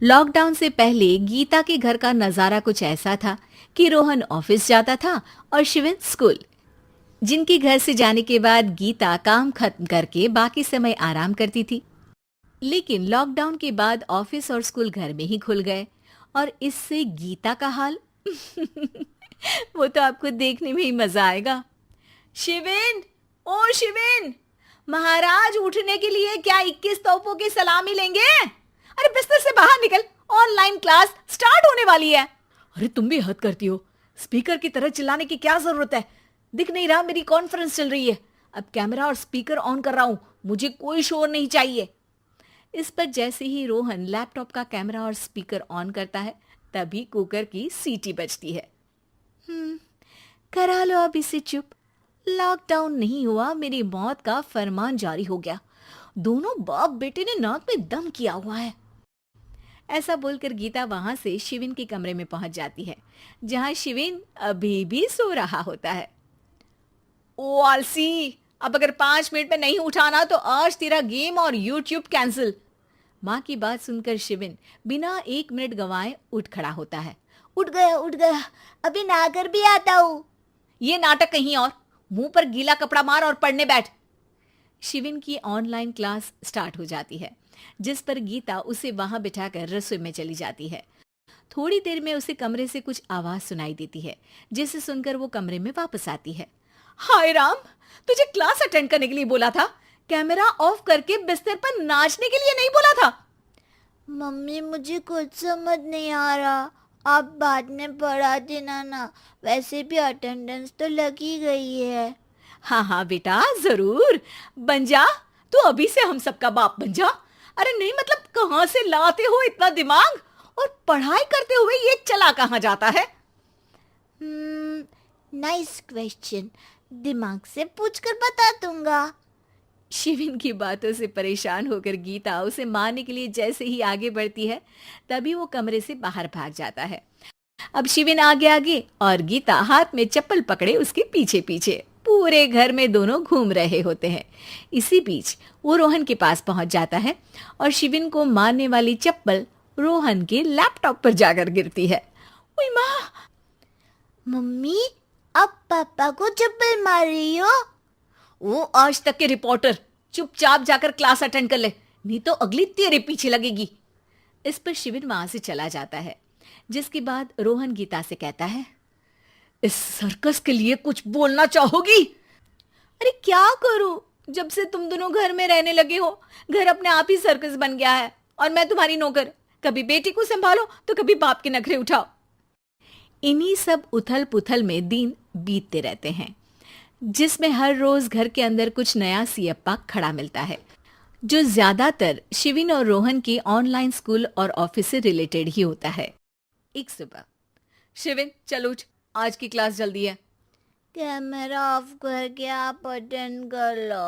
Lockdown से पहले गीता के घर का नजारा कुछ ऐसा था कि रोहन ऑफिस जाता था और शिविन स्कूल। जिनके घर से जाने के बाद गीता काम खत्म करके बाकी समय आराम करती थी। लेकिन लॉकडाउन के बाद ऑफिस और स्कूल घर में ही खुल गए और इससे गीता का हाल वो तो आपको देखने में ही मजा आएगा। शिविन, ओ शिविन, महाराज उठने के लिए क्या 21 तोपों की सलामी लेंगे? अरे बिस्तर से बाहर निकल, ऑनलाइन क्लास स्टार्ट होने वाली है। अरे तुम भी हद करती हो, स्पीकर की तरह चिल्लाने की क्या जरूरत है? दिख नहीं रहा मेरी कॉन्फ्रेंस चल रही है। अब कैमरा और स्पीकर ऑन कर रहा हूं, मुझे कोई शोर नहीं चाहिए। इस पर जैसे ही रोहन लैपटॉप का कैमरा और स्पीकर ऑन करता है तभी कुकर की सीटी बजती है। करा लो अब इसे चुप। लॉकडाउन नहीं हुआ, मेरी मौत का फरमान जारी हो गया। दोनों बाप बेटे ने नाक में दम किया हुआ है। ऐसा बोलकर गीता वहां से शिविन के कमरे में पहुंच जाती है, जहां शिविन अभी भी सो रहा होता है। ओ आलसी, अब अगर 5 मिनट में नहीं उठाना तो आज तेरा गेम और यूट्यूब कैंसिल। माँ की बात सुनकर शिविन बिना 1 मिनट गंवाए उठ खड़ा होता है। उठ गया, अभी नहाकर भी आता हूँ। ये नाटक कहीं और, मुंह पर गीला कपड़ा मार और पढ़ने बैठ। शिविन की ऑनलाइन क्लास स्टार्ट हो जाती है, जिस पर गीता उसे वहां बिठाकर रसोई में चली जाती है। थोड़ी देर में उसे कमरे से कुछ आवाज सुनाई देती है, जिसे सुनकर वो कमरे में वापस आती है। हाय राम, तुझे क्लास अटेंड करने के लिए बोला था, कैमरा ऑफ करके बिस्तर पर नाचने के लिए नहीं बोला था। मम्मी मुझे कुछ समझ नहीं आ रहा, आप बाद में पढ़ा देना ना। वैसे भी अटेंडेंस तो लगी गई है। हाँ हाँ बेटा, जरूर बन जा। तू अभी से हम सबका बाप बन जा। अरे नहीं मतलब कहाँ से लाते हो इतना दिमाग, और पढ़ाई करते हुए ये चला कहाँ जाता है? नाइस क्वेश्चन, दिमाग से पूछकर बता दूंगा। शिविन की बातों से परेशान होकर गीता उसे मारने के लिए जैसे ही आगे बढ़ती है तभी वो कमरे से बाहर भाग जाता है। अब शिविन आगे आगे और गीता हाथ में चप्पल पकड़े उसके पीछे पीछे पूरे घर में दोनों घूम रहे होते हैं। इसी बीच वो रोहन के पास पहुंच जाता है और शिविन को मारने वाली चप्पल रोहन के लैपटॉप पर जाकर गिरती है। ओए माँ! मम्मी, अब पापा को चप्पल मार रही हो? वो आज तक के रिपोर्टर, चुपचाप जाकर क्लास अटेंड कर ले, नहीं तो अगली तेरे पीछे लगेगी। इस पर शिविन वहां से चला जाता है, जिसके बाद रोहन गीता से कहता है, इस सर्कस के लिए कुछ बोलना चाहोगी? अरे क्या करूं, जब से तुम दोनों घर में रहने लगे हो, घर अपने आप ही सर्कस बन गया है और मैं तुम्हारी नौकर। कभी बेटी को संभालो तो कभी बाप के नखरे उठाओ। इन्हीं सब उथल पुथल में दिन बीतते रहते हैं, जिसमें हर रोज घर के अंदर कुछ नया सियप्पा खड़ा मिलता है, जो ज्यादातर शिविन और रोहन के ऑनलाइन स्कूल और ऑफिस से रिलेटेड ही होता है। एक सुबह, शिविन चल उठ, आज की क्लास जल्दी है। कैमरा ऑफ करके आप अटेंड कर लो।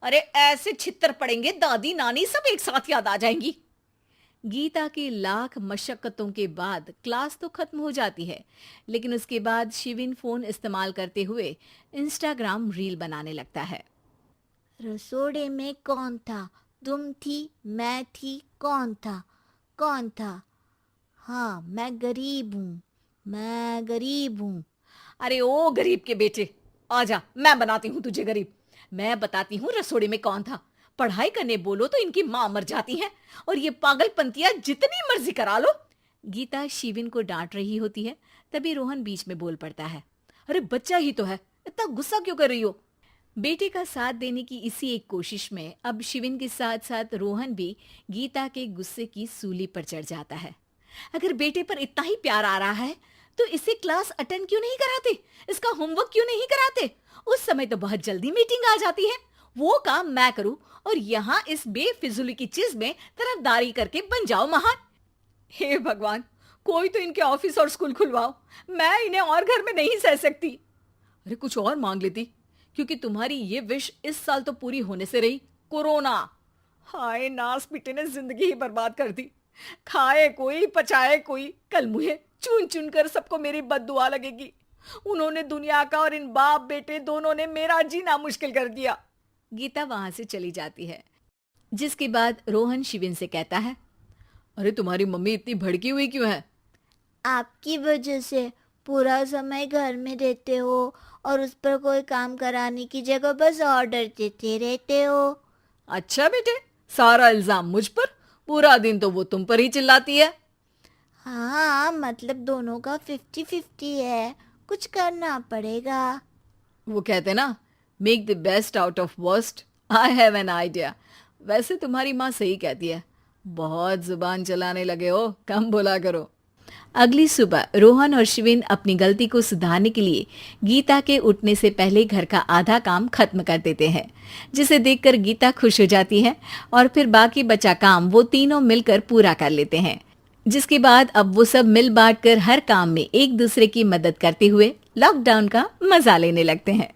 अरे ऐसे छित्तर पड़ेंगे, दादी नानी सब एक साथ याद आ जाएंगी। गीता की लाख मशक्कतों के बाद क्लास तो खत्म हो जाती है, लेकिन उसके बाद शिविन फोन इस्तेमाल करते हुए इंस्टाग्राम रील बनाने लगता है। रसोड़े में कौन था? तुम थी, मैं थी, कौन था? कौन था? हाँ, मैं गरीब हूँ, मैं गरीब हूँ। अरे ओ गरीब के बेटे, आजा, मैं बनाती हूँ तुझे गरीब। मैं बताती हूँ रसोड़े में कौन था। पढ़ाई करने बोलो तो इनकी माँ मर जाती है, और ये पागलपंतियां जितनी मर्जी करा लो। गीता शिविन को डांट रही होती है, तभी रोहन बीच में बोल पड़ता है। अरे बच्चा ही तो है, इतना गुस्सा क्यों कर रही हो? बेटे का साथ देने की इसी एक कोशिश में अब शिविन के साथ साथ रोहन भी गीता के गुस्से की सूली पर चढ़ जाता है। अगर बेटे पर इतना ही प्यार आ रहा है तो इसे क्लास अटेंड क्यों नहीं कराते, इसका होमवर्क क्यों नहीं कराते? उस समय तो बहुत जल्दी मीटिंग आ जाती है, वो काम मैं करूं और यहाँ इस बेफिजुली की चीज में तरफदारी करके बन जाओ महान। हे भगवान, कोई तो इनके ऑफिस और स्कूल खुलवाओ, मैं इन्हें और घर में नहीं सह सकती। अरे कुछ और मांग लेती, क्योंकि तुम्हारी ये विश इस साल तो पूरी होने से रही, कोरोना। हाय नास बेटे ने जिंदगी ही बर्बाद कर दी। खाए कोई पचाए कोई, कल मुझे चुन चुन कर सबको मेरी बद्दुआ लगेगी। उन्होंने दुनिया का और इन बाप बेटे दोनों ने मेरा जीना मुश्किल कर दिया। गीता वहां से चली जाती है, जिसके बाद रोहन शिविन से कहता है, अरे तुम्हारी मम्मी इतनी भड़की हुई क्यों है? आपकी वजह से पूरा समय घर में रहते हो और उस पर कोई काम कराने की जगह बस ऑर्डर देते रहते हो। अच्छा बेटे, सारा इल्जाम मुझ पर, पूरा दिन तो वो तुम पर ही चिल्लाती है। हाँ, मतलब दोनों का 50-50 है, कुछ करना पड़ेगा। वो कहते ना, make the best out of worst. I have an idea. वैसे तुम्हारी माँ सही कहती है, बहुत जुबान चलाने लगे हो, कम बोला करो। अगली सुबह रोहन और शिविन अपनी गलती को सुधारने के लिए गीता के उठने से पहले घर का आधा काम खत्म कर देते हैं, जिसे देखकर गीता खुश हो जाती है और फिर बाकी बचा काम वो तीनों मिलकर पूरा कर लेते हैं। जिसके बाद अब वो सब मिल बांट कर हर काम में एक दूसरे की मदद करते हुए लॉकडाउन का मजा लेने लगते हैं।